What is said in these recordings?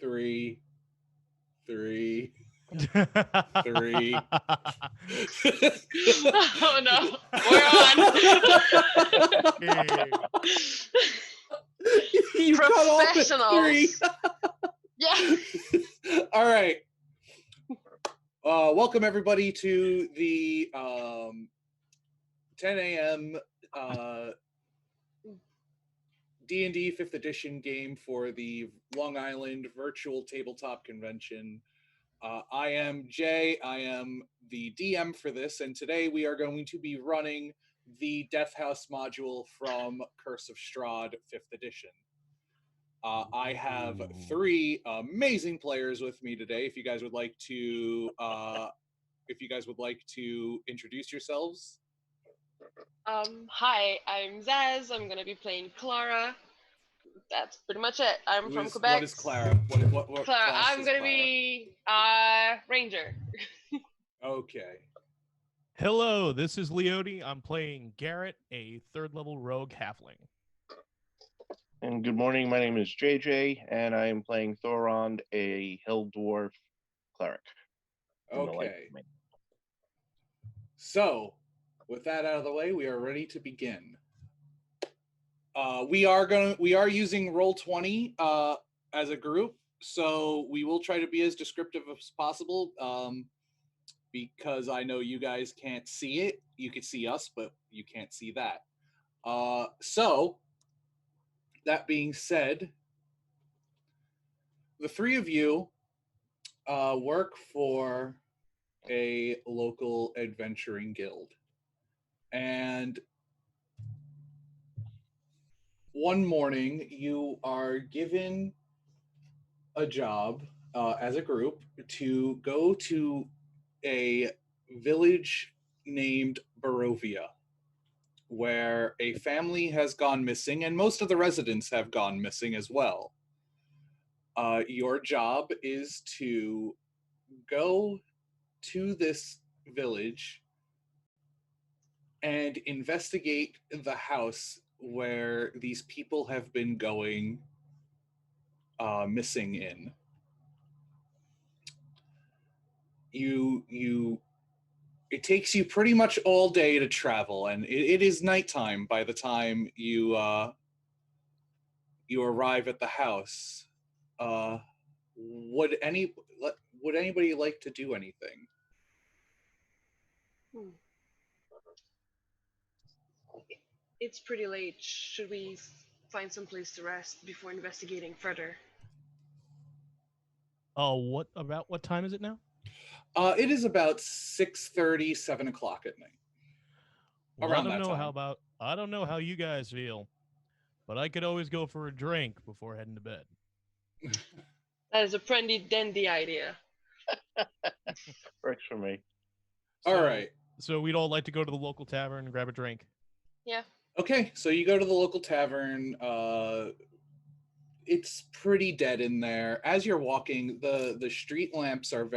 three, three, three. Oh no, we're on. You cut off at three. Professionals. Yeah. All right. Welcome everybody to the 10 a.m. D&D 5th edition game for the Long Island Virtual Tabletop Convention. I am Jay. I am the DM for this, and today we are going to be running the Death House module from Curse of Strahd 5th edition. I have three amazing players with me today. If you guys would like to, introduce yourselves. Hi, I'm Zaz. I'm gonna be playing Clara. That's pretty much it. I'm from Quebec. What is Clara? What Clara, class I'm is gonna Clara? be Ranger. Okay. Hello, this is Leody. I'm playing Garrett, a third-level rogue halfling. And good morning, my name is JJ, and I am playing Thorond, a hill dwarf cleric. Okay. So, with that out of the way, we are ready to begin. We are using Roll20 as a group, so we will try to be as descriptive as possible. Because I know you guys can't see it. You can see us, but you can't see that. So, that being said, the three of you work for a local adventuring guild. And one morning, you are given a job as a group to go to a village named Barovia, where a family has gone missing, and most of the residents have gone missing as well. Your job is to go to this village and investigate the house where these people have been going missing in. It takes you pretty much all day to travel, and it is nighttime by the time you arrive at the house. Would anybody like to do anything? It's pretty late. Should we find some place to rest before investigating further? Oh, what time is it now? It is about 6:30, 7 o'clock at night. Well, Around that time. I don't know how you guys feel, but I could always go for a drink before heading to bed. That is a pretty dandy idea. Works for me. All right. So we'd all like to go to the local tavern and grab a drink. Yeah. Okay, so you go to the local tavern. It's pretty dead in there. As you're walking, the street lamps are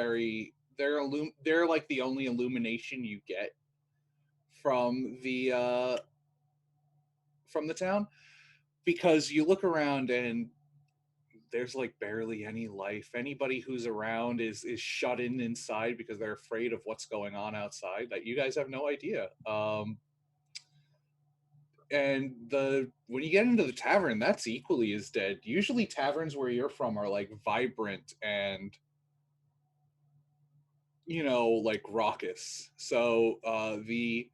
they're like the only illumination you get from the town, because you look around and there's like barely any life. Anybody who's around is shut inside because they're afraid of what's going on outside. That you guys have no idea. And when you get into the tavern, that's equally as dead. Usually taverns where you're from are like vibrant and like raucous. So the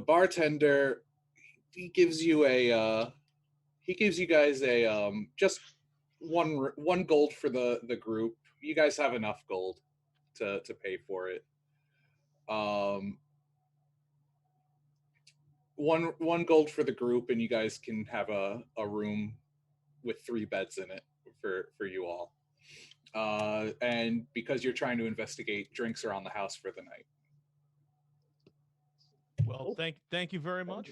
bartender, he gives you guys a just one gold for the group. You guys have enough gold to pay for it. One gold for the group, and you guys can have a room with 3 beds in it for you all. And because you're trying to investigate, drinks are on the house for the night. Well, thank you very much.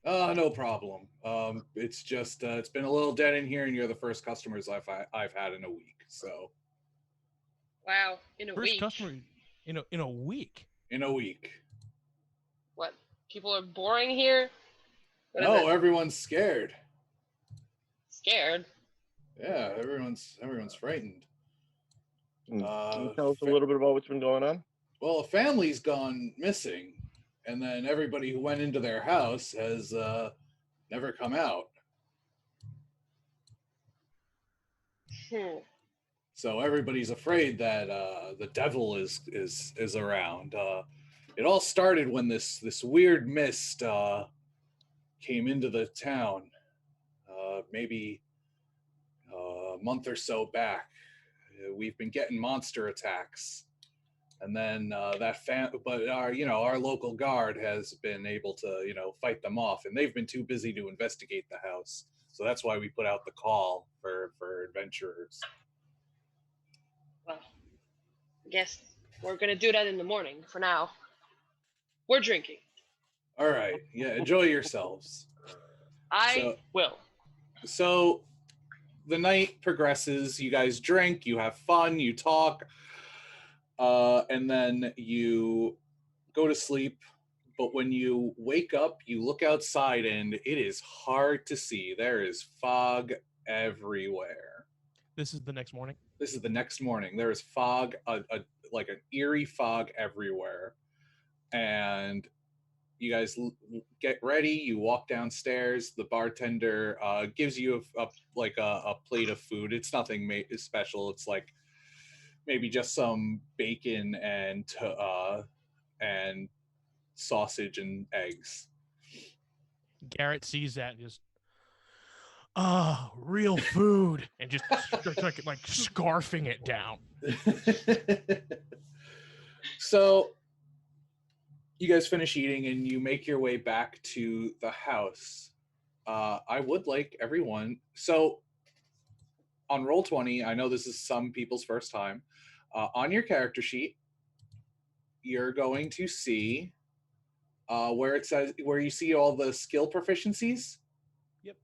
No problem. It's just it's been a little dead in here, and you're the first customers I've had in a week. So. Wow, in a week. First customer in a week. In a week. What? People are boring here? No, everyone's scared. Scared? Yeah, everyone's frightened. Can you Uh, tell us a fa- little bit about what's been going on? well, a family's gone missing, and then everybody who went into their house has never come out. Hmm. So everybody's afraid that the devil is around. It all started when this weird mist came into the town, maybe a month or so back. We've been getting monster attacks, and then but our local guard has been able to fight them off, and they've been too busy to investigate the house. So that's why we put out the call for adventurers. Well, I guess we're gonna do that in the morning. For now, we're drinking. All right, yeah, enjoy yourselves. I So will. so the night progresses. You guys drink, you have fun, you talk, and then you go to sleep. But when you wake up, you look outside and it is hard to see. There is fog everywhere. This is the next morning. This is the next morning. There is fog, like an eerie fog everywhere. And you guys get ready. You walk downstairs. The bartender gives you a plate of food. It's nothing special. It's like maybe just some bacon and sausage and eggs. Garrett sees that and just, real food, and just starts like scarfing it down. So you guys finish eating and you make your way back to the house. I would like everyone. So on Roll20, I know this is some people's first time. On your character sheet, you're going to see where you see all the skill proficiencies. Yep.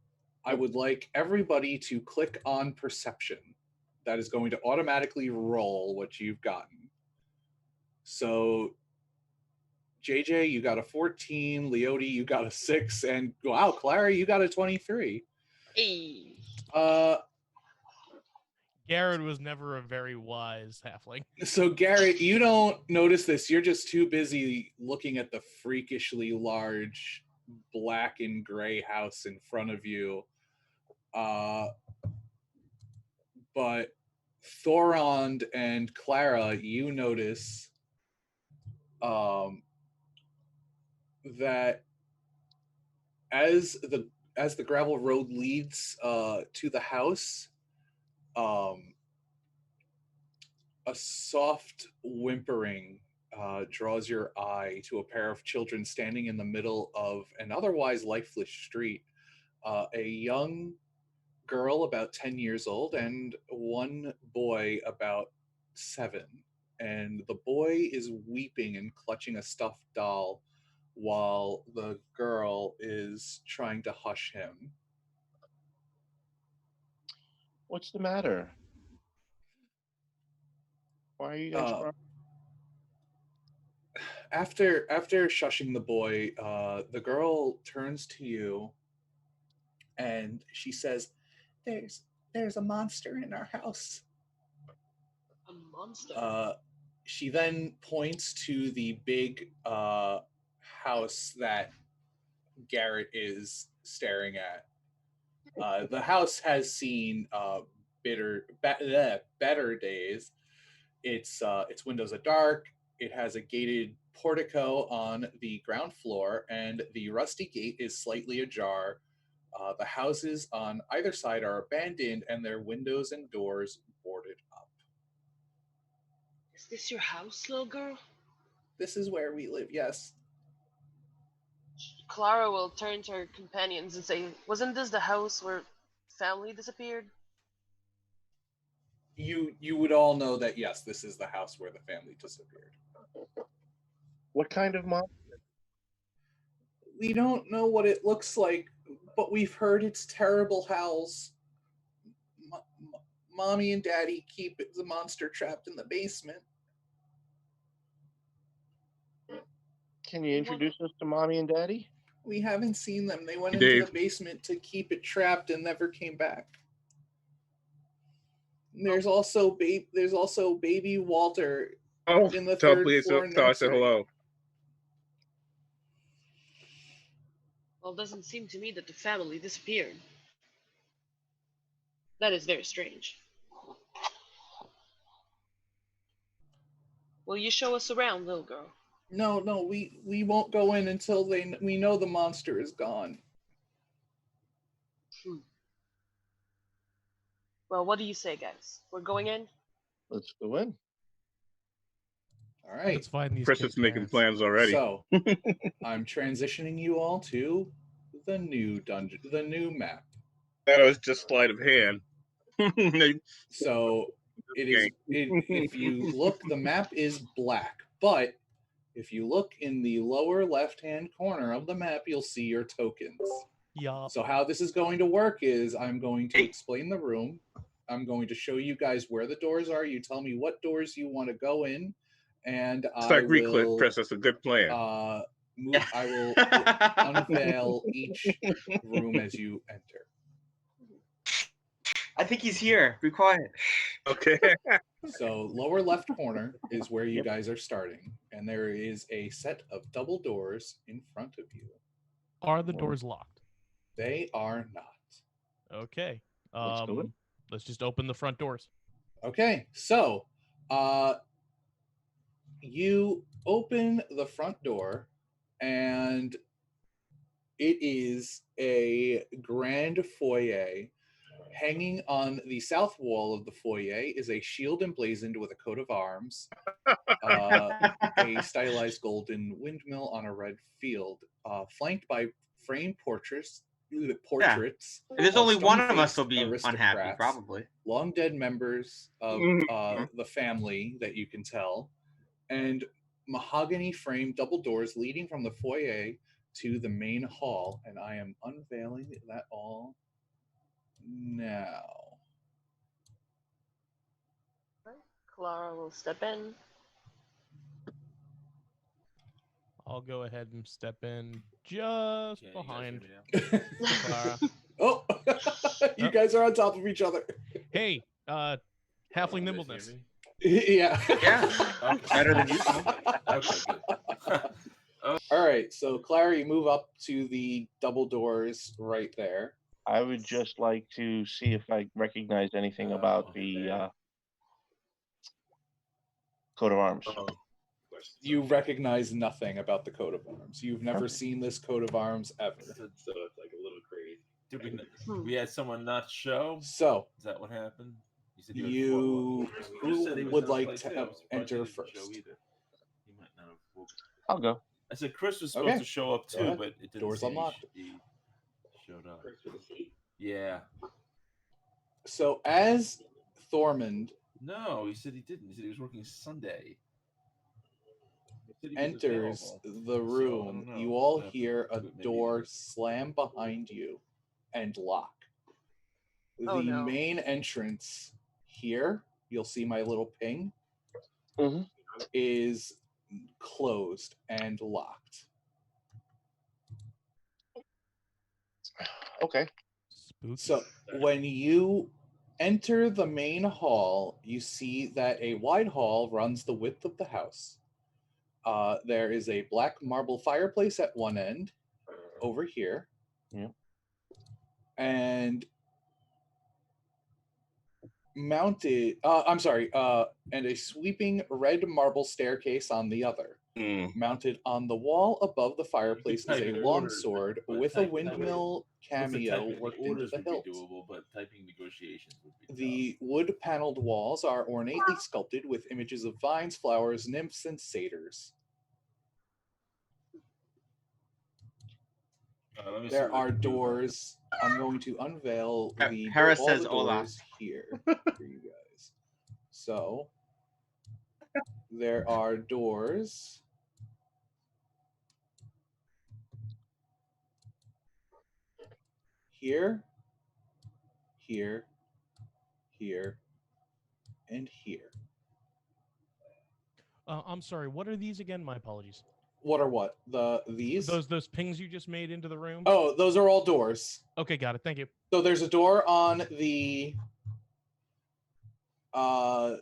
I would like everybody to click on perception. That is going to automatically roll what you've gotten. So JJ, you got a 14, Leody, you got a 6, and wow, Clara, you got a 23. Hey. Garrett was never a very wise halfling. So Garrett, you don't notice this. You're just too busy looking at the freakishly large black and gray house in front of you. But Thorond and Clara, you notice that as the gravel road leads to the house, a soft whimpering draws your eye to a pair of children standing in the middle of an otherwise lifeless street. A young girl about 10 years old and one boy about 7. And the boy is weeping and clutching a stuffed doll while the girl is trying to hush him. What's the matter? Why are you guys crying? After shushing the boy, the girl turns to you and she says, "There's a monster in our house." A monster. She then points to the big house that Garrett is staring at. The house has seen better days. Its windows are dark. It has a gated portico on the ground floor, and the rusty gate is slightly ajar. The houses on either side are abandoned, and their windows and doors boarded up. Is this your house, little girl? This is where we live. Yes. Clara will turn to her companions and say, "Wasn't this the house where family disappeared?" You would all know that yes, this is the house where the family disappeared. What kind of monster? We don't know what it looks like, but we've heard its terrible howls. Mommy and Daddy keep the monster trapped in the basement. Can you introduce us to Mommy and Daddy? We haven't seen them. They went Hey, into Dave. the basement to keep it trapped and never came back. There's also baby Walter Oh, in the tell third please floor tell I said nursery. hello. Well, it doesn't seem to me that the family disappeared. That is very strange. Will you show us around, little girl? No, we won't go in until we know the monster is gone. Hmm. Well, what do you say, guys? We're going in? Let's go in. All right. Let's find these Chris kids' is making parents. plans already. So, I'm transitioning you all to the new dungeon, the new map. That was just sleight of hand. So, if you look, the map is black, but if you look in the lower left-hand corner of the map, you'll see your tokens. Yup. So how this is going to work is I'm going to explain the room. I'm going to show you guys where the doors are. You tell me what doors you want to go in, and It's I like reclick, will Chris. That's a good plan. move. I will unveil each room as you enter. I think he's here. Be quiet. Okay. So lower left corner is where you Yep. guys are starting, and there is a set of double doors in front of you. Are the doors locked? They are not. Okay. Let's go in. Let's just open the front doors. Okay, so you open the front door, and it is a grand foyer. Hanging on the south wall of the foyer is a shield emblazoned with a coat of arms, a stylized golden windmill on a red field, flanked by framed portraits. There's only one of us stone-faced will be unhappy, aristocrats, probably. long dead members of Mhm. the family that you can tell, and mahogany framed double doors leading from the foyer to the main hall. And I am unveiling that all now. Clara will step in. I'll go ahead and step in just behind Clara. Oh, you guys are on top of each other. Hey, halfling nimbleness. Yeah. Yeah. Better than usual. Okay, good. All right, so Clara, you move up to the double doors right there. I would just like to see if I recognize anything about the coat of arms. You recognize nothing about the coat of arms. You've never seen this coat of arms ever. So it's like a little crazy. Did we had someone not show? So Is that what happened? said you Chris said he who was would gonna like play to too. I'm surprised he enter didn't show first? either. He might not have. I'll go. I said Chris was supposed Okay. to show up Go too, ahead. but it didn't Doors seem unlocked. he showed up. Yeah. So as Thormund No, he said he didn't. He said he was working Sunday. He said he was enters available. the So, I room, don't know you all what happened. hear a Maybe- door slam behind you and lock. Oh, The no. main entrance here, you'll see my little ping, Mhm. is closed and locked. Okay. Spooky. So when you enter the main hall, you see that a wide hall runs the width of the house. There is a black marble fireplace at one end, over here. Yeah. And mounted, and a sweeping red marble staircase on the other. Mounted on the wall above the fireplace is type a in long orders, sword but with a typing windmill cameo worked into orders the would be hilt. doable, but typing negotiations would be The wood-paneled walls are ornately sculpted with images of vines, flowers, nymphs, and satyrs. tough. Let me see There what I are can do about doors. I'm going to unveil the Harris all says the hola. doors here for you guys. So there are doors. Here, here, here, and here. I'm sorry. What are these again? My apologies. What are what? These? Those pings you just made into the room. Oh, those are all doors. Okay, got it. Thank you. So there's a door on the the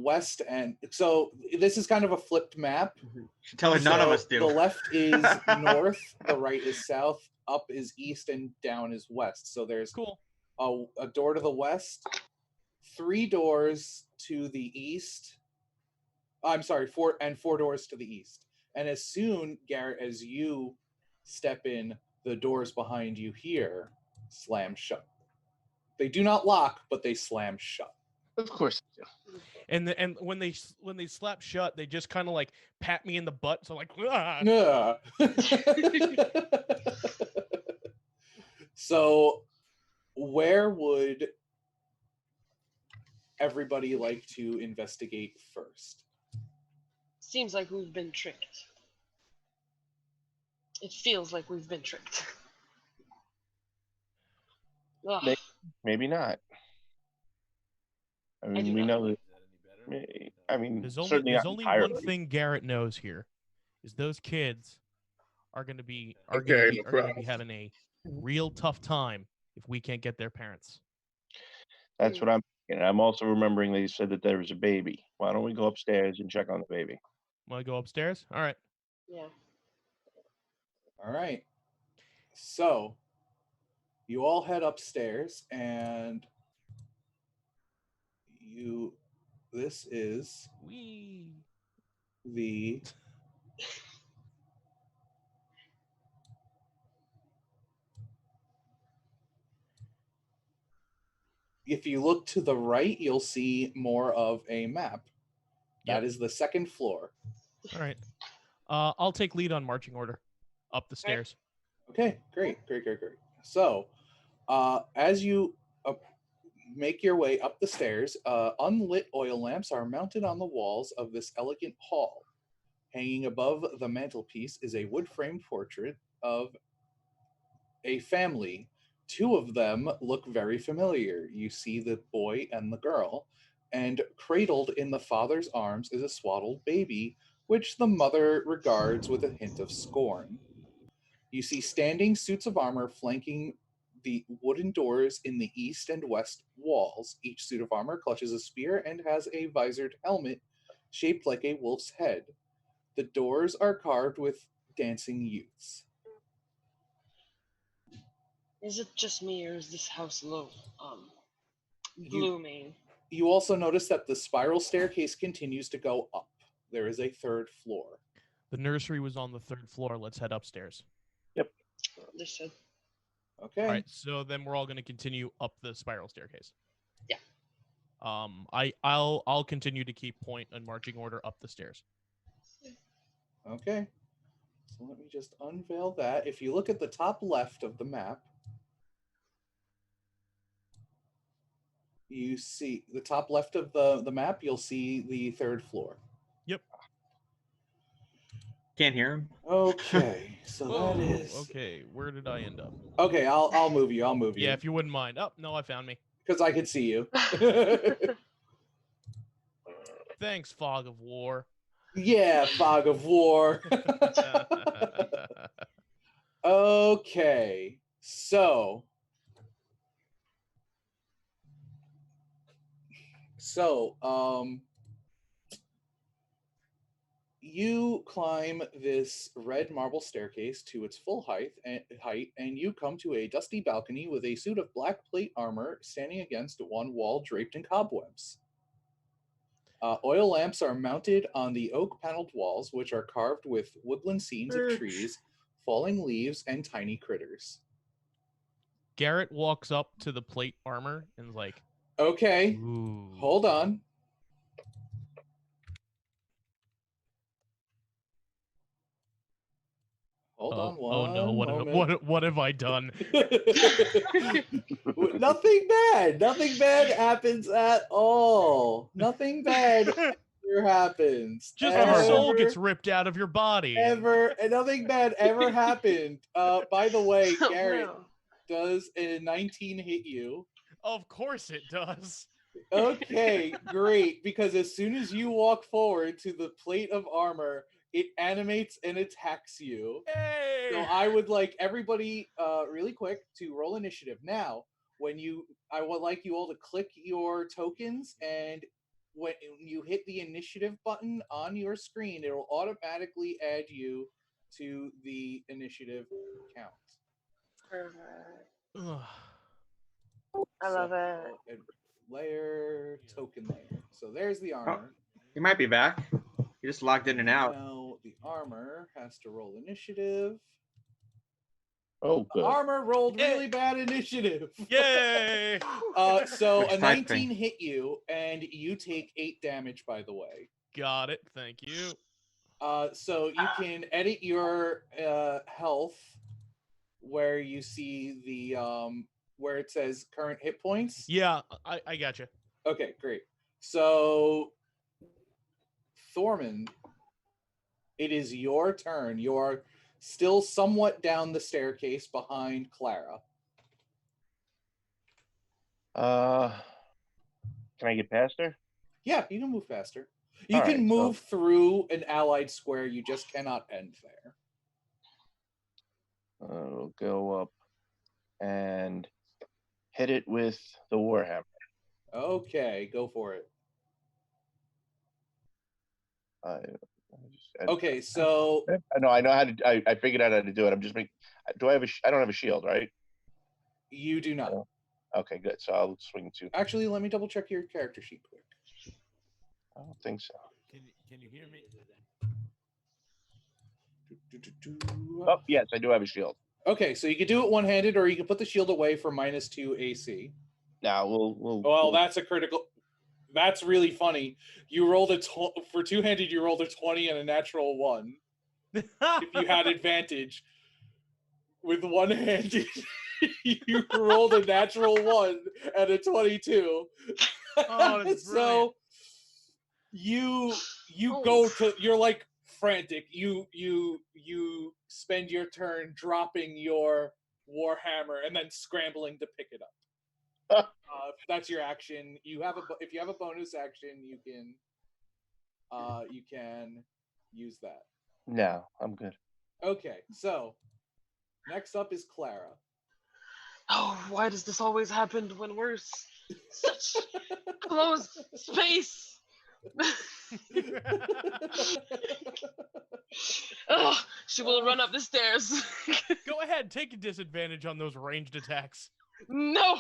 west end. So this is kind of a flipped map. Should tell her none of So us do. the left is north, the right is south, up is east, and down is west. So there's Cool. a door to the west, 3 doors to the east. I'm sorry, four doors to the east. And as soon, Garrett, as you step in, the doors behind you here slam shut. They do not lock, but they slam shut. Of course. And when they slap shut, they just kind of like pat me in the butt. So like, ah. Yeah. So, where would everybody like to investigate first? Seems like we've been tricked. It feels like we've been tricked. Ugh. Maybe not. I mean, do we not. know Is that. that any better? I mean, There's only certainly there's not only entirely. one thing Garrett knows here, is those kids are gonna be Okay, no problem. having a real tough time if we can't get their parents. That's what I'm thinking. I'm also remembering they said that there was a baby. Why don't we go upstairs and check on the baby? Want to go upstairs? All right. Yeah. All right. So, you all head upstairs, and this is Wee. the if you look to the right, you'll see more of a map. That Yep. is the second floor. All right. I'll take lead on marching order up the stairs. Okay, great. So, as you make your way up the stairs, unlit oil lamps are mounted on the walls of this elegant hall. Hanging above the mantelpiece is a wood-framed portrait of a family. 2 of them look very familiar. You see the boy and the girl, and cradled in the father's arms is a swaddled baby, which the mother regards with a hint of scorn. You see standing suits of armor flanking the wooden doors in the east and west walls. Each suit of armor clutches a spear and has a visored helmet shaped like a wolf's head. The doors are carved with dancing youths. Is it just me, or is this house low? Blooming. You also notice that the spiral staircase continues to go up. There is a 3rd floor. The nursery was on the 3rd floor. Let's head upstairs. Understood. Okay. All right. So then we're all going to continue up the spiral staircase. Yeah. I'll continue to keep point and marching order up the stairs. Okay. So let me just unveil that. If you look at the top left of the map, you see the top left of the map, you'll see the 3rd floor. Yep. Can't hear him. Okay. So Whoa, that is okay. Where did I end up? Okay, I'll move you. I'll move you. Yeah, if you wouldn't mind. Oh, no, I found me. Because I could see you. Thanks, Fog of War. Yeah, fog of war. Okay. So you climb this red marble staircase to its full height, and you come to a dusty balcony with a suit of black plate armor standing against one wall draped in cobwebs. Oil lamps are mounted on the oak paneled walls, which are carved with woodland scenes of trees, falling leaves, and tiny critters. Garrett walks up to the plate armor and is like, Okay, ooh. hold on. Hold on one no, moment. what have I done? Nothing bad. Nothing bad happens at all. Nothing bad ever happens. Just your soul gets ripped out of your body. And nothing bad ever happened. By the way, Garrett, does a 19 hit you? Of course it does. Okay, great. Because as soon as you walk forward to the plate of armor, it animates and attacks you. Hey! So I would like everybody really quick to roll initiative. Now, I would like you all to click your tokens, and when you hit the initiative button on your screen, it will automatically add you to the initiative count. Perfect. Ugh. I love it. Layer, token layer. So there's the armor. You might be back. You just logged in and out. Now the armor has to roll initiative. Oh, good. Armor rolled really bad initiative. Yay! So Which a type 19 thing? hit you, and you take 8 damage, by the way. Got it. Thank you. So you can edit your health where you see the where it says current hit points. Yeah, I gotcha. Okay, great. So Thormund, it is your turn. You are still somewhat down the staircase behind Clara. Can I get past her? Yeah, you can move faster. You All can right, move through an allied square. You just cannot end there. We'll go up and hit it with the warhammer. Okay, go for it. I Okay, so know how to. I figured out how to do it. I'm just making. Do I have a? I don't have a shield, right? you do not. Okay, good. So I'll swing to. Actually, let me double check your character sheet quick. I don't think so. Can you hear me? Oh, yes, I do have a shield. Okay, so you can do it one-handed, or you can put the shield away for -2 AC. Now we'll. Well, that's a critical. That's really funny. You rolled for two-handed. You rolled a 20 and a natural 1. If you had advantage with one-handed, you rolled a natural 1 and a 22. Oh, that's so you go to. You're like frantic. You spend your turn dropping your warhammer and then scrambling to pick it up. That's your action. If you have a bonus action, you can use that. No, I'm good. Okay, so next up is Clara. Oh, why does this always happen when we're such close space? Oh, she will run up the stairs. Go ahead, take a disadvantage on those ranged attacks. No.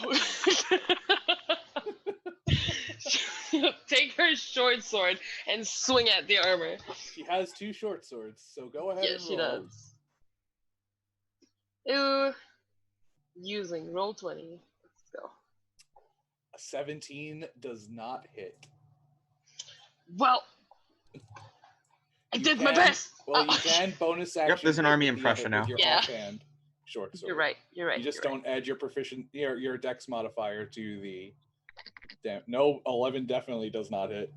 Take her short sword and swing at the armor. She has 2 short swords, so go ahead Yeah, and roll. she does. Ooh. Using roll 20. Let's go. A 17 does not hit. Well, I did my best. Well, you can bonus action. Yep, there's an army with impression now. with your Yeah. offhand short sword. You're right. You're right. You just you're don't add your your dex modifier to the. No, 11 definitely does not hit.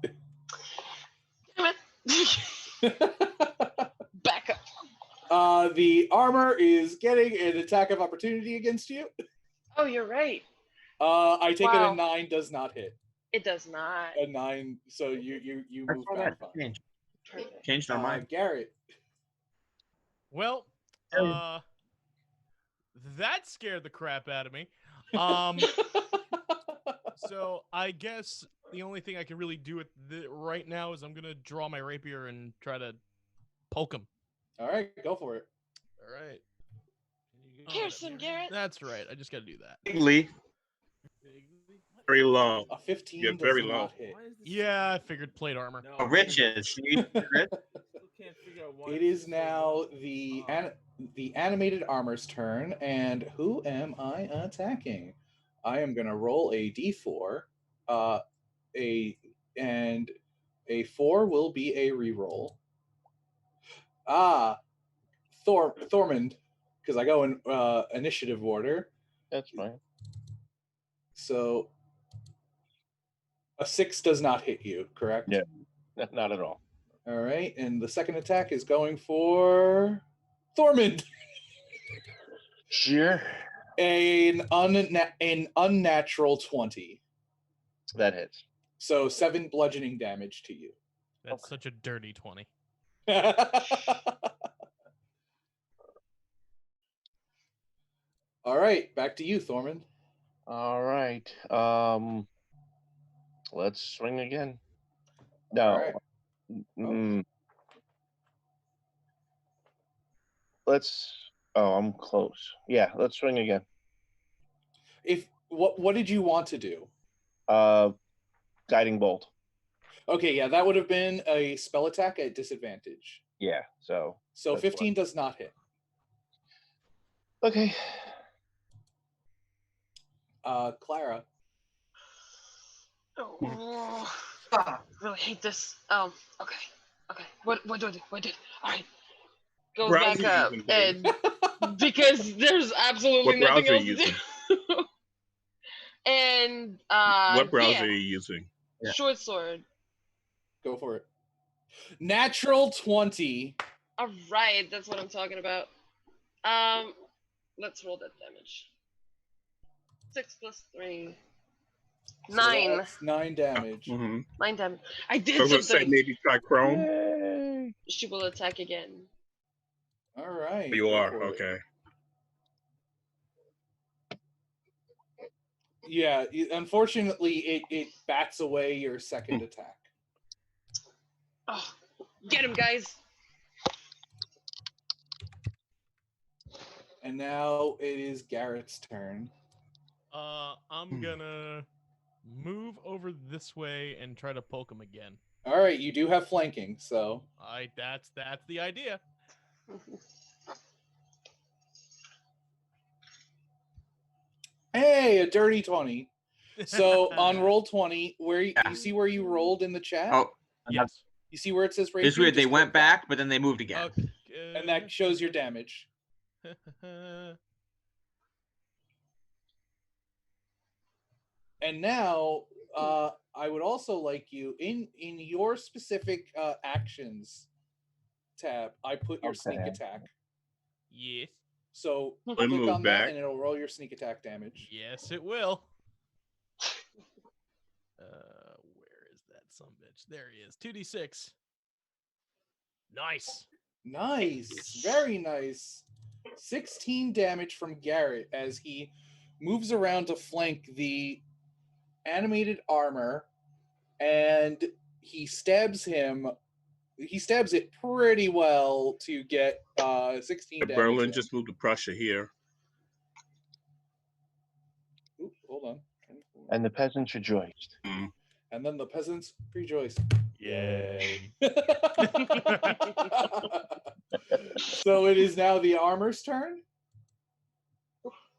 Right. Damn it. Back up. The armor is getting an attack of opportunity against you. Oh, you're right. I take it Wow. a 9 does not hit. It does not. A 9, so you I move saw back that fine. change. Perfect. Changed our mind. Garrett. Well, that scared the crap out of me. So I guess the only thing I can really do with right now is I'm gonna draw my rapier and try to poke him. All right, go for it. All right. Pearson, Garrett. That's right. I just got to do that. Bigly, very low. A 15 You're does very not low. hit. Yeah, I figured plate armor. Oh, riches. You need rich? It is now the animated armor's turn, and who am I attacking? I am gonna roll a d4. And a 4 will be a reroll. Thormund, because I go in initiative order. That's fine. So a 6 does not hit you, correct? Yeah. Not at all. All right, and the second attack is going for Thormund. Sure. An unnatural 20. That hits. So 7 bludgeoning damage to you. That's such a dirty 20. All right, back to you, Thormund. All right. Let's swing again. No. All right. Mm, let's. Oh, I'm close. Yeah, let's swing again. If what did you want to do? Guiding bolt. Okay, yeah, that would have been a spell attack at disadvantage. Yeah. So. So that's 15 does not hit. Okay. Clara. Oh, really hate this. Okay. Okay. What do I do? What do I do? All right. Goes Browser back you up, using, babe? and because there's absolutely What nothing browser are else you to using? do. And What browser yeah, are you using? Yeah. short sword. Go for it. Natural 20. All right, that's what I'm talking about. Let's roll that damage. 6 plus 3. So 9. that's 9 damage. Mm-hmm. 9 damage. I I did was gonna say something. maybe try Chrome. Yay. She will attack again. All right. You go are for it. okay. Yeah, unfortunately, it bats away your second attack. Oh, get him, guys. And now it is Garrett's turn. I'm gonna move over this way and try to poke him again. All right, you do have flanking, so That's the idea. hey, a dirty 20. So on roll 20, where you see where you rolled in the chat? Oh, Yes. You see where it says rapier? it's weird. They Just went click that. back, but then they moved again. Okay. And that shows your damage. And now, I would also like you in your specific actions tab. I put your sneak Okay. attack. Yes. So We click move on that, back. and it'll roll your sneak attack damage. Yes, it will. Where is that sumbitch? There he is. 2d6. Nice. Nice, very nice. 16 damage from Garrett as he moves around to flank the animated armor, and he stabs him. He stabs it pretty well to get 16 damage. Berlin in. just moved to Prussia here. Oop, hold on. And the peasants rejoiced. Mm. And then the peasants rejoiced. Yay. So it is now the armor's turn.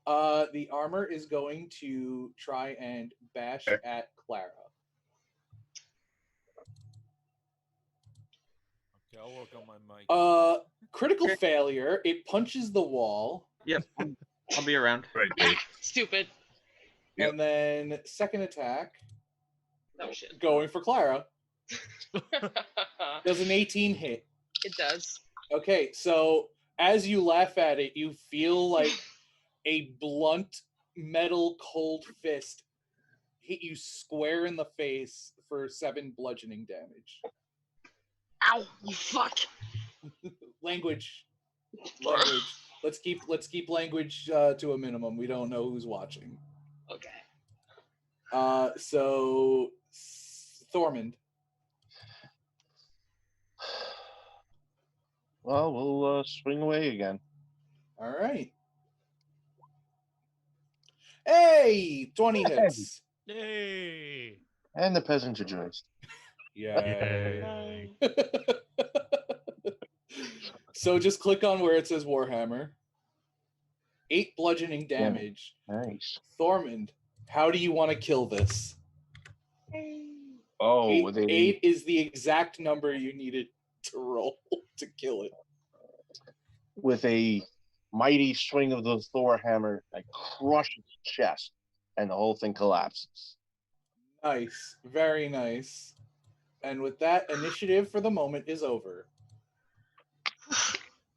The armor is going to try and bash at Clara. Okay, I'll work on my mic. Critical failure. It punches the wall. Yep, I'll be around. Right, Dave. Stupid. Yep. And then second attack, Oh shit. going for Clara. Does an 18 hit? It does. Okay, so as you laugh at it, you feel like a blunt metal cold fist hit you square in the face for 7 bludgeoning damage. Ow! You fuck. Language. Let's keep language to a minimum. We don't know who's watching. Okay. So Thormund. Well, we'll swing away again. All right. Hey, 20 hits. Yay. And the peasants rejoiced. Yay. So just click on where it says Warhammer. 8 bludgeoning damage. Nice. Thormund, how do you want to kill this? Oh, 8 is the exact number you needed to roll to kill it. with a mighty swing of the Thor hammer, I crush its chest, and the whole thing collapses. Nice. Very nice. And with that, initiative for the moment is over.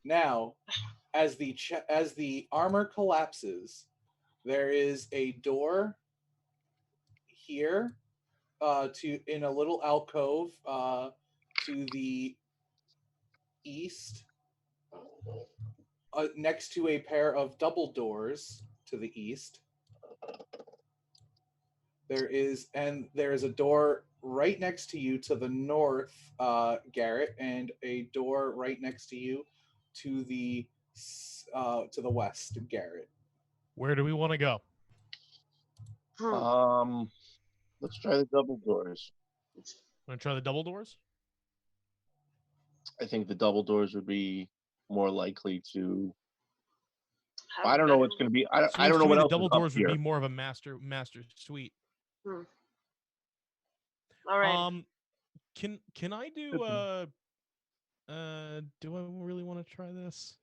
Now, as the armor collapses, there is a door here in a little alcove to the east, next to a pair of double doors to the east. There is a door right next to you to the north, Garrett, and a door right next to you to the west, Garrett. Where do we want to go? Let's try the double doors. Want to try the double doors? I think the double doors would be more likely to. Have I a don't know better- what's going to be. I Seems don't know to me what the else double is up doors would here. be more of a master suite. Hmm. All right. Can I do do I really want to try this?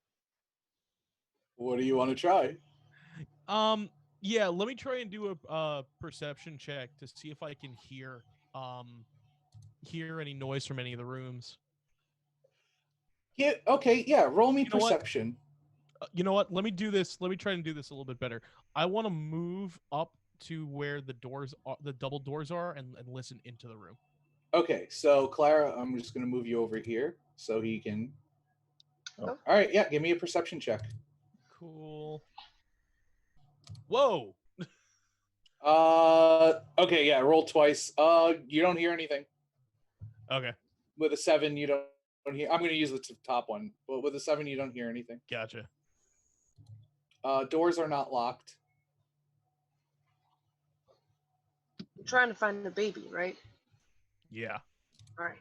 What do you want to try? Yeah, let me try and do a perception check to see if I can hear any noise from any of the rooms. Yeah. Okay. Yeah. Roll me You know what? perception. You know what? Let me do this. Let me try and do this a little bit better. I want to move up to where the doors are, the double doors are, and listen into the room. Okay. So Clara, I'm just going to move you over here so he can. Oh. All right. Yeah. Give me a perception check. Cool. Whoa. Okay. Yeah. Roll twice. You don't hear anything. Okay. With a 7, you don't hear. I'm going to use the top one, but with a 7, you don't hear anything. Gotcha. Doors are not locked. You're trying to find the baby, right? Yeah. All right.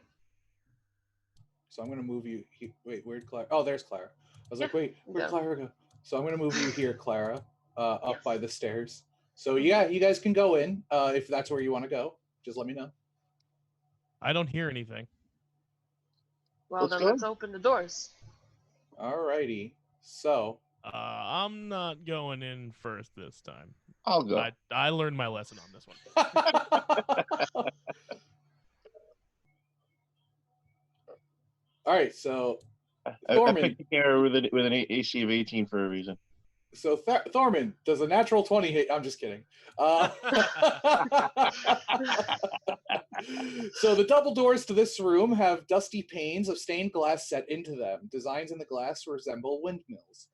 So I'm going to move you. Wait, where'd Clara? Oh, there's Clara. I was like, wait, where'd Yeah. Clara go? So I'm going to move you here, Clara, up Yes. by the stairs. So yeah, you guys can go in if that's where you want to go. Just let me know. I don't hear anything. Well, Let's then go. let's open the doors. Alrighty. So I'm not going in first this time. I'll go. I learned my lesson on this one. all right. So I Thorman. picked a character with an AC of 18 for a reason. So Thorman, does a natural 20 hit? I'm just kidding. So the double doors to this room have dusty panes of stained glass set into them. Designs in the glass resemble windmills.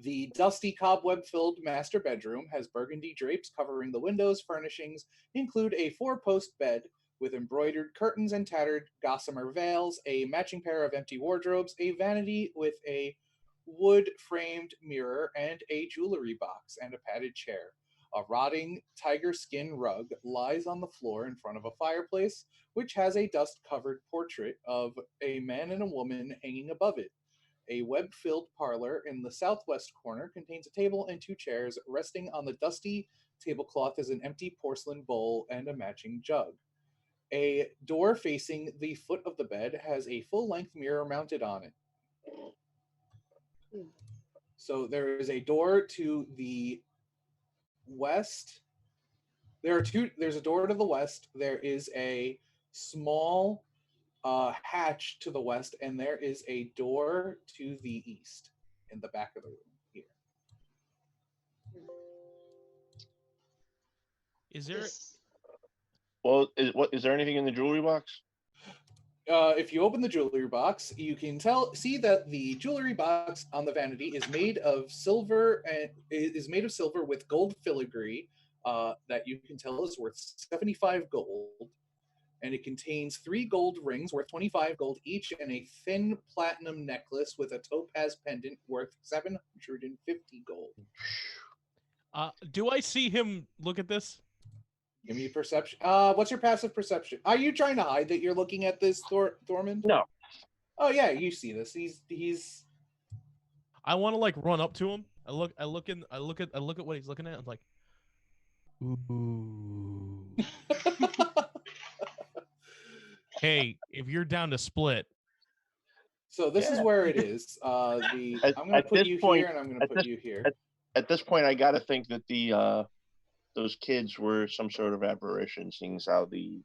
The dusty cobweb-filled master bedroom has burgundy drapes covering the windows. Furnishings include a 4-post bed with embroidered curtains and tattered gossamer veils, a matching pair of empty wardrobes, a vanity with a wood-framed mirror, and a jewelry box and a padded chair. A rotting tiger skin rug lies on the floor in front of a fireplace, which has a dust-covered portrait of a man and a woman hanging above it. A web-filled parlor in the southwest corner contains a table and 2 chairs. Resting on the dusty tablecloth is an empty porcelain bowl and a matching jug. A door facing the foot of the bed has a full-length mirror mounted on it. So there is a door to the west. There's a door to the west. There is a small hatch to the west, and there is a door to the east in the back of the room here. Is there? Well, is there anything in the jewelry box? If you open the jewelry box, you can see that the jewelry box on the vanity is made of silver and is made of silver with gold filigree that you can tell is worth 75 gold. And it contains 3 gold rings worth 25 gold each and a thin platinum necklace with a topaz pendant worth 750 gold. Do I see him look at this? Give me a perception. What's your passive perception? Are you trying to hide that you're looking at this, Thormund? No. Oh yeah, you see this. He's. I want to like run up to him. I look at what he's looking at. I'm like, ooh. Hey, if you're down to split. So this is where it is. I'm going to put you here, and I'm going to put you here. At this point, I got to think that those kids were some sort of aberration, seeing as how the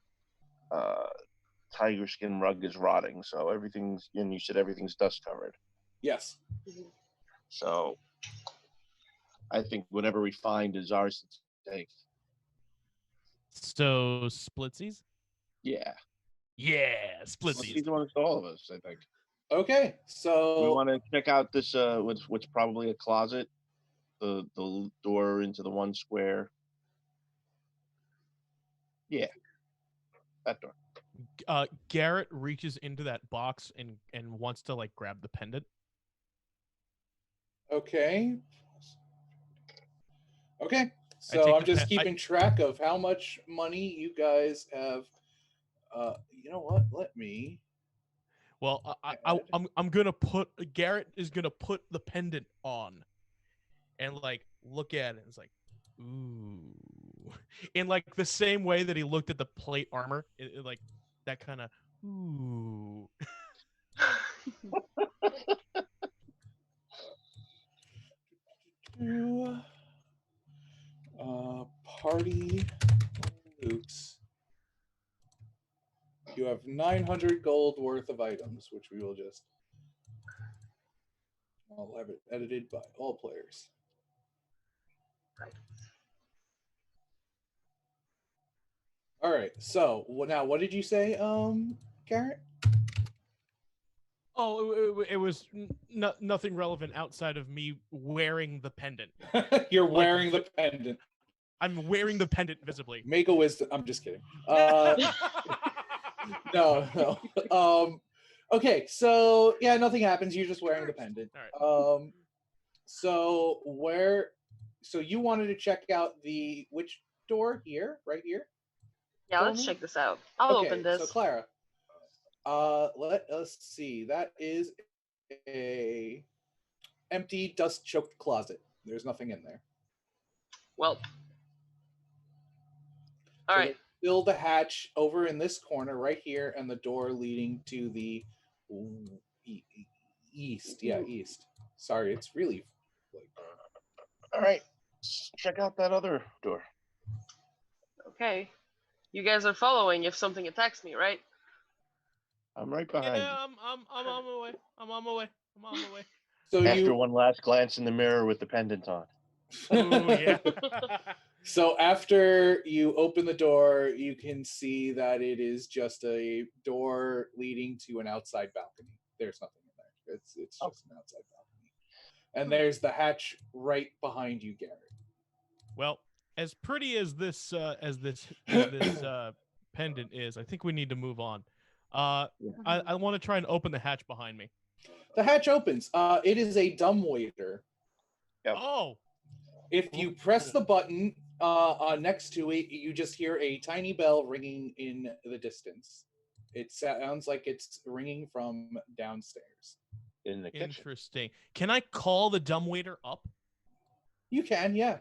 tiger skin rug is rotting. So everything's, and you said everything's dust covered. Yes. So I think whatever we find is ours to take. So splitsies? Yeah. Yeah, splitsies. He's the one to all of us, I think. Okay, so We want to check out this what's probably a closet, the door into the one square. That door. Garrett reaches into that box and wants to like grab the pendant. Okay. Okay. I So take I'm the just pen- I- keeping track of how much money you guys have. You know what? Let me. Well, add. I'm gonna put Garrett is gonna put the pendant on, and like look at it. It's like, ooh, in like the same way that he looked at the plate armor, like that kind of ooh. To, party loops. You have 900 gold worth of items, which we will just. I'll have it edited by all players. All right. So now, what did you say, Garrett? Oh, it was nothing relevant outside of me wearing the pendant. You're Like, wearing the pendant. I'm wearing the pendant visibly. Make a wisdom. I'm just kidding. No. Okay. So yeah, nothing happens. You're just wearing the pendant. All right. So you wanted to check out which door here, right here? Yeah, let's check this out. I'll open this. So Clara, let us see. That is a empty, dust-choked closet. There's nothing in there. Well. All right. Build the hatch over in this corner right here, and the door leading to the east. Yeah, east. Sorry, it's really like. All right, let's check out that other door. Okay. You guys are following if something attacks me, right? I'm right behind you. Yeah, I'm on my way. I'm on my way. So After one last glance in the mirror with the pendant on. Ooh, yeah. So after you open the door, you can see that it is just a door leading to an outside balcony. There's nothing in there. It's just an outside balcony. And there's the hatch right behind you, Garrett. Well, as pretty as this pendant is, I think we need to move on. I want to try and open the hatch behind me. The hatch opens. It is a dumbwaiter. Yep. Oh. If you press the button next to it, you just hear a tiny bell ringing in the distance. It sounds like it's ringing from downstairs. In the kitchen. Interesting. Can I call the dumbwaiter up? You can, yeah.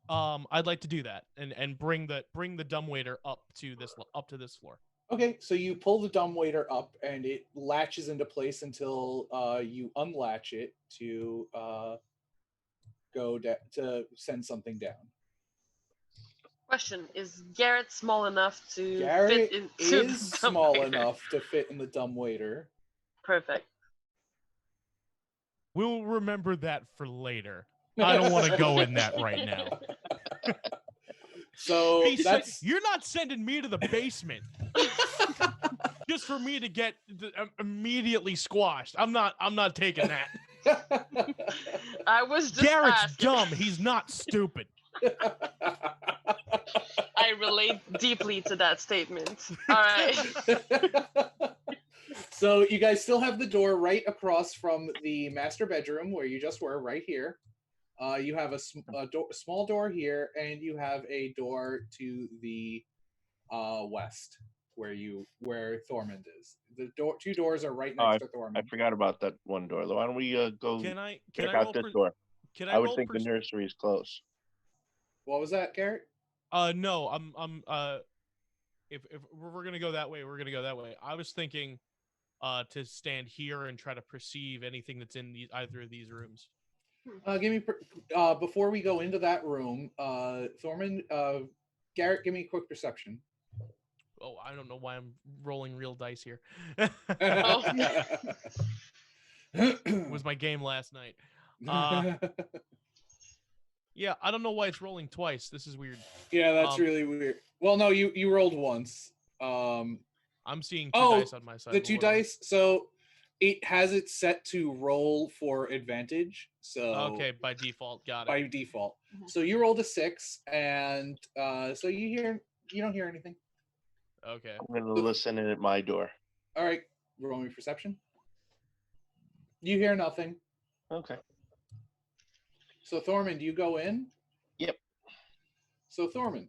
I'd like to do that and bring the dumbwaiter up to this floor. Okay, so you pull the dumbwaiter up, and it latches into place until you unlatch it to to send something down. Question: is Garrett small enough to Garrett fit into is the small dumbwaiter? enough to fit in the dumbwaiter. Perfect. We'll remember that for later. I don't want to go in that right now. So you're not sending me to the basement just for me to get immediately squashed. I'm not taking that. I was just Garrett's asking. dumb. He's not stupid. I relate deeply to that statement. All right. So you guys still have the door right across from the master bedroom where you just were, right here. You have a small door here, and you have a door to the west where Thormund is. The two doors are right next to Thormund. I forgot about that one door. Why don't we go check out this door? Can I would think the nursery is close. What was that, Garrett? No, if we're gonna go that way, we're gonna go that way. I was thinking to stand here and try to perceive anything that's in either of these rooms. Before we go into that room, Thormund, Garrett, give me a quick perception. Oh, I don't know why I'm rolling real dice here. It was my game last night. Yeah, I don't know why it's rolling twice. This is weird. Yeah, that's really weird. Well, no, you rolled once. I'm seeing two dice on my side. The two dice. So it has it set to roll for advantage. So okay, by default, got it. By default. So you rolled a 6, and so you hear You don't hear anything. Okay. I'm gonna listen in at my door. All right, roll me perception. You hear nothing. Okay. So Thorman, do you go in? Yep. So Thorman,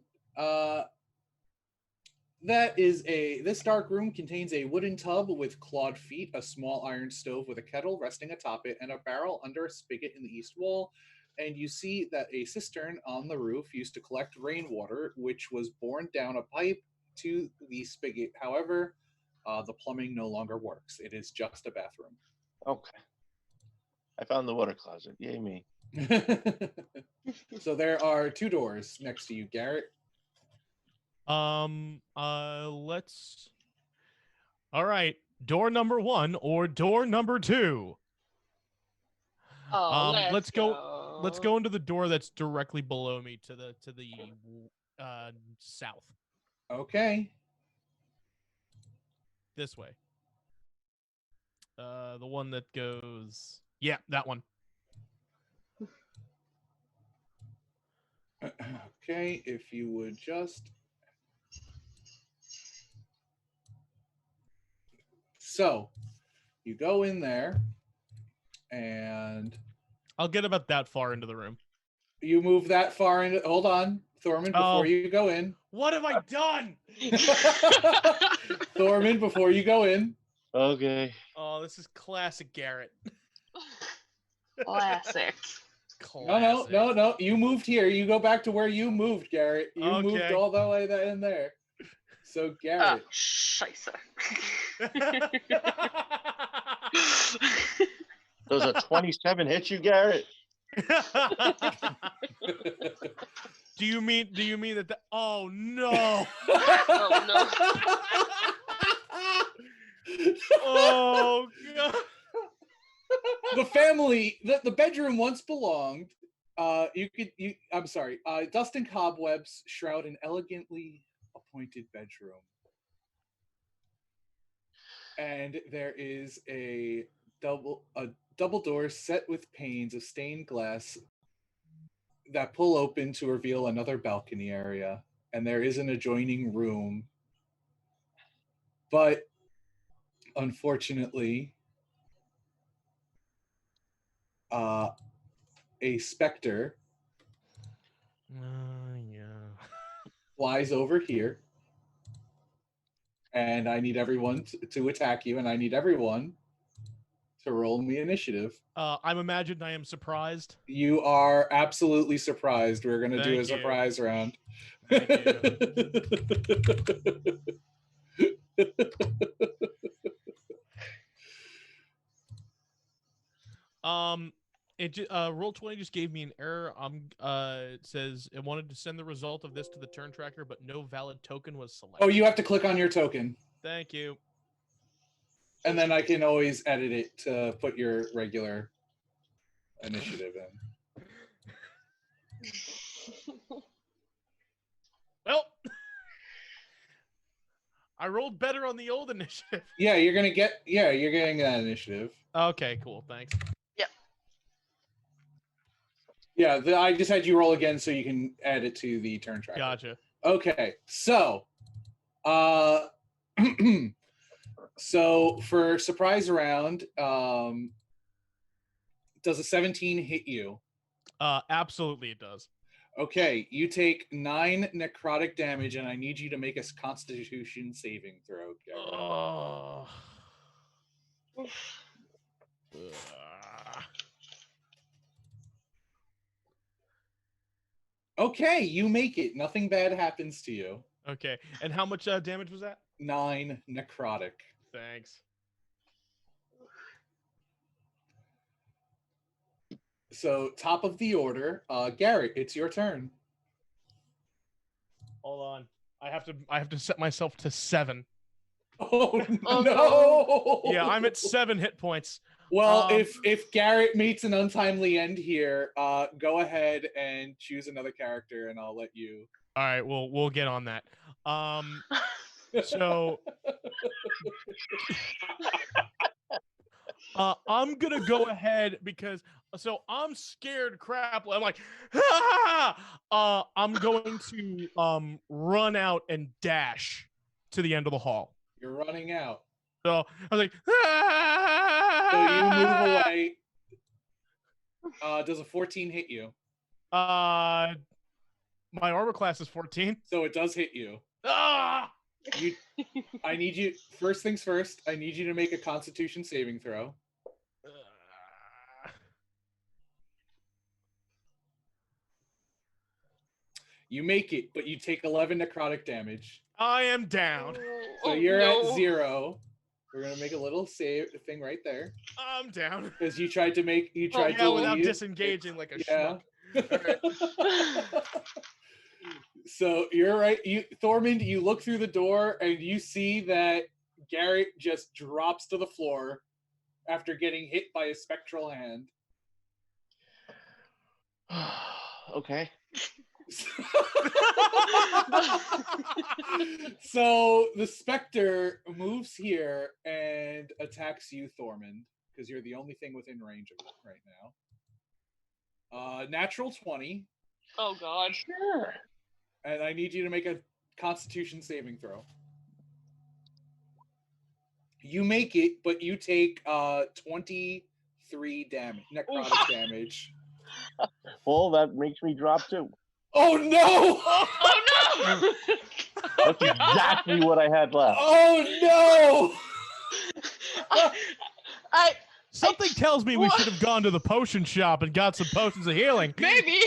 this dark room contains a wooden tub with clawed feet, a small iron stove with a kettle resting atop it, and a barrel under a spigot in the east wall. And you see that a cistern on the roof used to collect rainwater, which was borne down a pipe to the spigot. However, the plumbing no longer works. It is just a bathroom. Okay. I found the water closet. Yay me. So there are 2 doors next to you, Garrett. Let's. All right, door number 1 or door number 2. Oh, Let's go. Let's go into the door that's directly below me to the south. Okay. This way. The one that goes. Yeah, that one. Okay, if you would just. So, you go in there, and I'll get about that far into the room. you move that far into. Hold on, Thorman, before Oh. you go in. What have I done? Thorman, before you go in. Okay. Oh, this is classic Garrett. Classic. Classic. No. You moved here. You go back to where you moved, Garrett. You moved Okay. all the way in there. So, Oh, Garrett. scheisse. Does a 27 hit you, Garrett? Do you mean that? Oh no! Oh, Oh god! The family, the bedroom once belonged. I'm sorry. Dust and cobwebs shroud an elegantly appointed bedroom, and there is a double door set with panes of stained glass that pull open to reveal another balcony area, and there is an adjoining room, but unfortunately, a specter Yeah. flies over here, and I need everyone to attack you, and I need everyone to roll me initiative. I'm imagined I am surprised. You are absolutely surprised. We're going to do a Thank you. surprise round. Thank Roll20 just gave me an error. It says it wanted to send the result of this to the turn tracker, but no valid token was selected. Oh, you have to click on your token, Thank you. and then I can always edit it to put your regular initiative in. Well, I rolled better on the old initiative. Yeah, you're getting that initiative. Okay, cool. Thanks. Yeah, I just had you roll again so you can add it to the turn tracker. Gotcha. Okay, so, so for surprise round, does a 17 hit you? Absolutely it does. Okay, you take 9 necrotic damage, and I need you to make a Constitution saving throw. Garrett. Oh. Okay, you make it. Nothing bad happens to you. Okay, and how much damage was that? 9 necrotic. Thanks. So top of the order, Garrett, it's your turn. Hold on. I have to set myself to 7. Oh, Oh, no! Yeah, I'm at 7 hit points. Well, if Garrett meets an untimely end here, go ahead and choose another character, and I'll let you. All right, we'll get on that. So I'm gonna go ahead because So I'm scared crap. I'm like, ah! I'm going to run out and dash to the end of the hall. You're running out. So I was like, So you move ah! away. Does a 14 hit you? My armor class is 14. So it does hit you. Ah! I need you. First things first. I need you to make a Constitution saving throw. You make it, but you take 11 necrotic damage. I am down. So you're at 0. We're gonna make a little save thing right there I'm down. because you tried to make without leave. disengaging like a schmuck. So you're right. Thormund, you look through the door and you see that Garrett just drops to the floor after getting hit by a spectral hand. Okay. So the specter moves here and attacks you, Thormund, because you're the only thing within range of it right now. Natural 20. Oh God. Sure. And I need you to make a Constitution saving throw. You make it, but you take 23 damage, necrotic damage. Well, that makes me drop too. Oh no! Oh no! That's exactly what I had left. Oh no! Something tells me we should have gone to the potion shop and got some potions of healing. Maybe.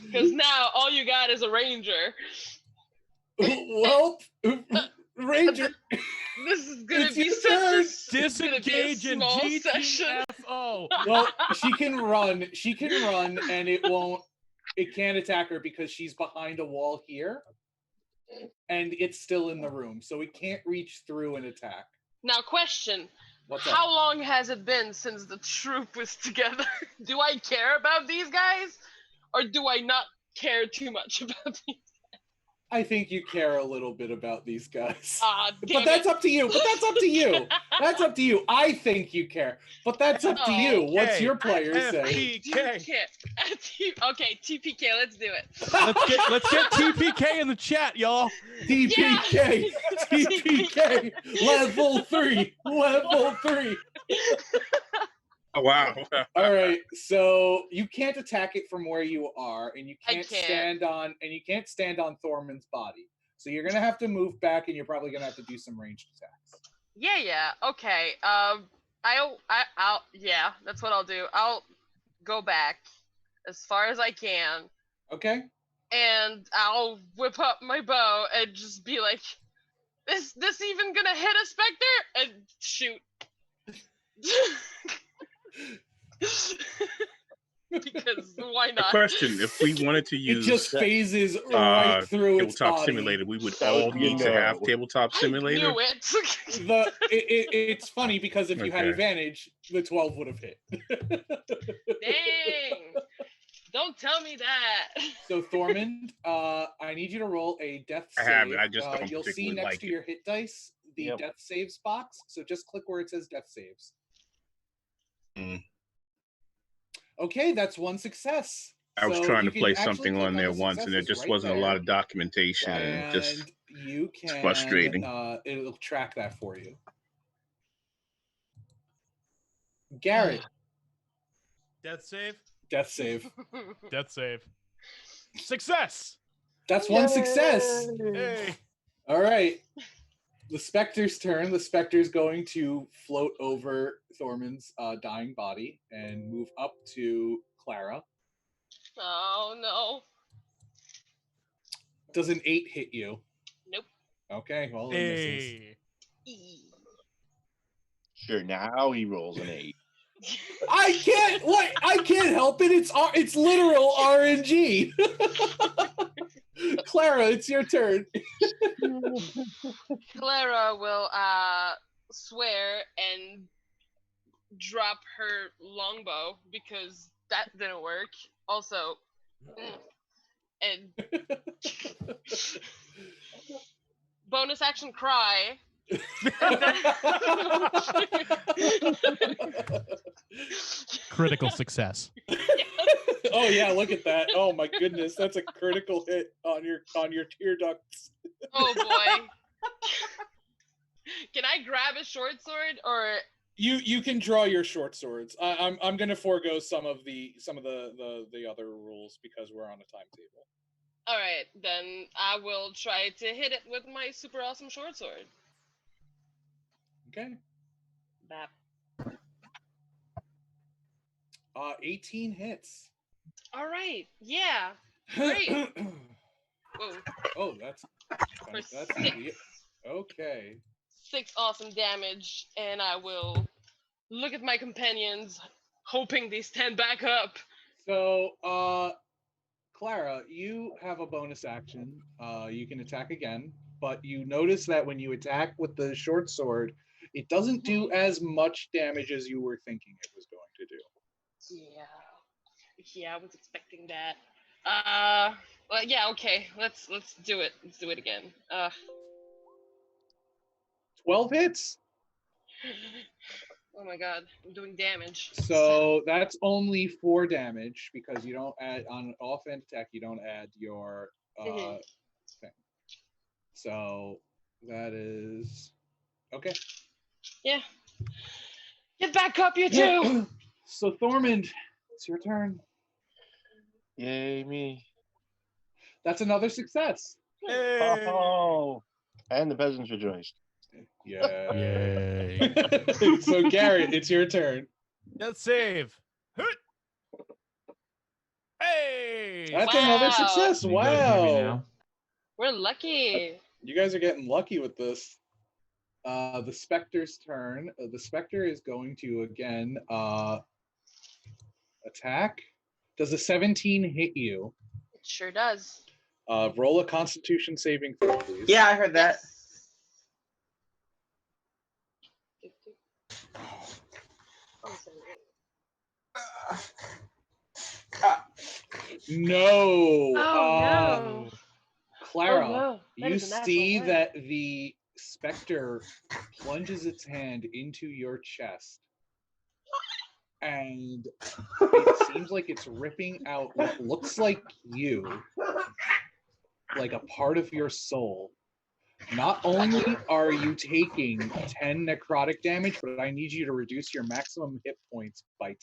Because now all you got is a ranger. Well, Ranger. This is gonna It's be your such turn. a Disengage in small session. GTFO. Well, she can run. She can run, and it can't attack her because she's behind a wall here, and it's still in the room, so it can't reach through and attack. Now, question. What's How up? long has it been since the troop was together? Do I care about these guys? Or do I not care too much about these? I think you care a little bit about these guys. Damn But that's it. up to you. That's up to you. I think you care. But that's up to you. What's your player say? TPK. Okay, TPK, let's do it. Let's get TPK in the chat, y'all. TPK. TPK. Level 3. Level 3. Oh, wow. All right, so you can't attack it from where you are, and you can't can't. stand on Thormund's body. So you're gonna have to move back, and you're probably gonna have to do some ranged attacks. Yeah, okay. Yeah, that's what I'll do. I'll go back as far as I can, Okay. and I'll whip up my bow and just be like, "Is this even gonna hit a specter?" And shoot. Because why A not? question: if we wanted to It use just phases right through its Tabletop body. Simulator, we would That would all be a need to have no. Tabletop I Simulator. knew it. It's funny because if you had Okay. advantage, the 12 would have hit. Dang. Don't tell me that. So Thormund, I need you to roll a death I save. have it, I just don't You'll see particularly next like to it. your hit dice the Yep. death saves box. So just click where it says death saves. Mm. Okay, that's one success. I was So trying you to can play actually something click on there the once, and there successes just right wasn't a there, lot of documentation, and and just you can frustrating. It'll track that for you. Garrett, Death save. death save. Death save. Success. That's one success. Hey. All right. The Spectre's turn. The Spectre's going to float over Thormund's dying body and move up to Clara. Oh no. Does an 8 hit you? Nope. Okay, well, it misses. Hey. Sure, now he rolls an 8. I can't help it. It's literal RNG. Clara, it's your turn. Clara will swear and drop her longbow because that didn't work. Also, and bonus action cry Critical success. Oh yeah, look at that. Oh my goodness, that's a critical hit on your tear ducts. Oh boy. Can I grab a short sword or You can draw your short swords. I'm gonna forego some of the other rules because we're on a timetable. all right, then I will try to hit it with my super awesome short sword. Okay. Bap. 18 hits. All right. Yeah. Great. Whoa. Oh, that's For that's six. okay. 6 awesome damage, and I will look at my companions, hoping they stand back up. So, Clara, you have a bonus action. You can attack again, but you notice that when you attack with the short sword, it doesn't do as much damage as you were thinking it was going to do. Yeah, I was expecting that. Well, yeah, okay. Let's do it. Let's do it again. 12 hits. Oh my god, I'm doing damage. So that's only 4 damage because you don't add on an offhand attack. You don't add your thing. So that is okay. Yeah. Get back up, you two. So Thormund, it's your turn. Yay, me. That's another success. Oh, and the peasants rejoiced. Yeah. Yay. So Garrett, it's your turn. Death save. Hey. That's Wow. another success. Can you guys hear me Wow. now? We're lucky. You guys are getting lucky with this. The Spectre's turn. The Spectre is going to again attack. Does a 17 hit you? It sure does. Roll a Constitution saving throw, please. Yeah, I heard that. No. Oh no. Clara, Oh, no. That you is a natural see one. that the Spectre plunges its hand into your chest. And it seems like it's ripping out what looks like you, like a part of your soul. Not only are you taking 10 necrotic damage, but I need you to reduce your maximum hit points by 10.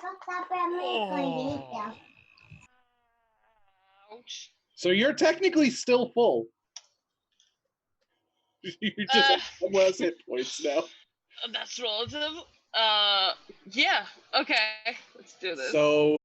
Oh. Ouch. So you're technically still full. You just have one less hit points now. That's relative. Yeah. Okay. Let's do this. So